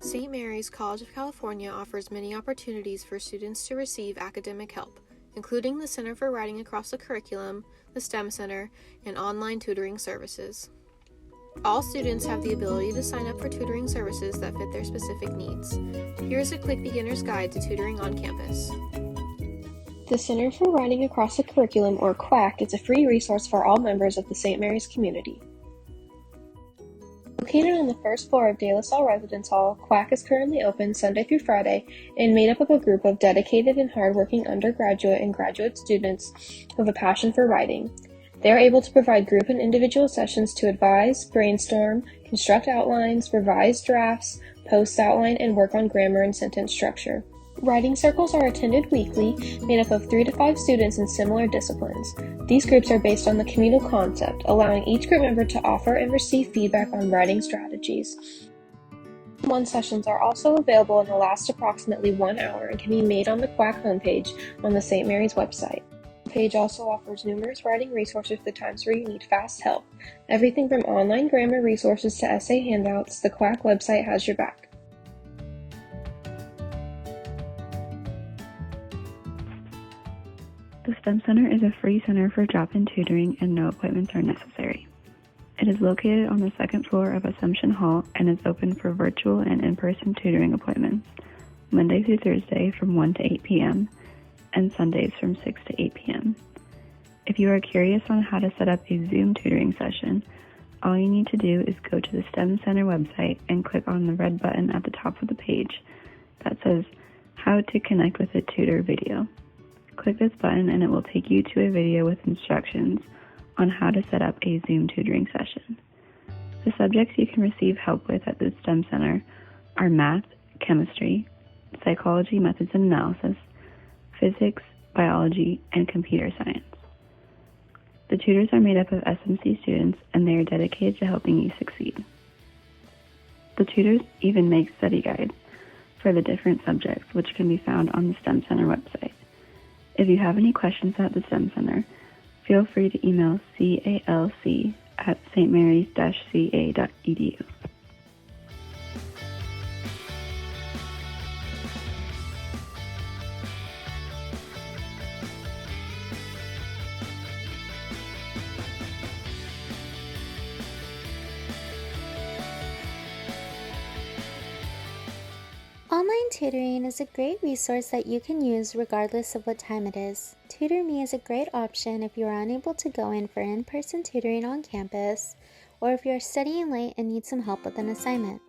St. Mary's College of California offers many opportunities for students to receive academic help, including the Center for Writing Across the Curriculum, the STEM Center, and online tutoring services. All students have the ability to sign up for tutoring services that fit their specific needs. Here's a quick beginner's guide to tutoring on campus. The Center for Writing Across the Curriculum, or QUAC, is a free resource for all members of the St. Mary's community. Located on the first floor of De La Salle Residence Hall, QUAC is currently open Sunday through Friday and made up of a group of dedicated and hardworking undergraduate and graduate students who have a passion for writing. They are able to provide group and individual sessions to advise, brainstorm, construct outlines, revise drafts, post outline, and work on grammar and sentence structure. Writing circles are attended weekly, made up of 3 to 5 students in similar disciplines. These groups are based on the communal concept, allowing each group member to offer and receive feedback on writing strategies. One sessions are also available and will last approximately 1 hour and can be made on the QUAC homepage on the St. Mary's website. The page also offers numerous writing resources for times where you need fast help. Everything from online grammar resources to essay handouts, the QUAC website has your back. The STEM Center is a free center for drop-in tutoring and no appointments are necessary. It is located on the second floor of Assumption Hall and is open for virtual and in-person tutoring appointments, Monday through Thursday from 1 to 8 p.m. and Sundays from 6 to 8 p.m. If you are curious on how to set up a Zoom tutoring session, all you need to do is go to the STEM Center website and click on the red button at the top of the page that says How to Connect with a Tutor video. Click this button and it will take you to a video with instructions on how to set up a Zoom tutoring session. The subjects you can receive help with at the STEM Center are math, chemistry, psychology methods and analysis, physics, biology, and computer science. The tutors are made up of SMC students and they are dedicated to helping you succeed. The tutors even make study guides for the different subjects, which can be found on the STEM Center website. If you have any questions at the STEM Center, feel free to email calc@stmarys-ca.edu. Online tutoring is a great resource that you can use regardless of what time it is. TutorMe is a great option if you are unable to go in for in-person tutoring on campus, or if you are studying late and need some help with an assignment.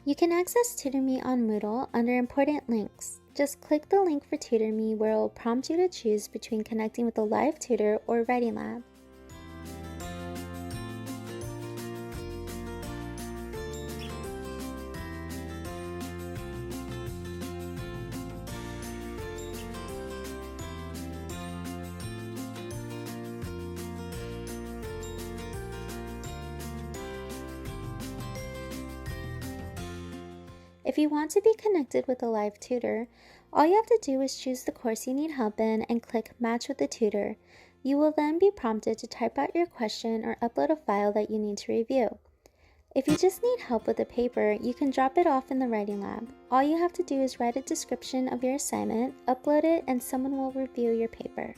You can access TutorMe on Moodle under Important Links. Just click the link for TutorMe where it will prompt you to choose between connecting with a live tutor or writing lab. If you want to be connected with a live tutor, all you have to do is choose the course you need help in and click Match with the Tutor. You will then be prompted to type out your question or upload a file that you need to review. If you just need help with a paper, you can drop it off in the writing lab. All you have to do is write a description of your assignment, upload it, and someone will review your paper.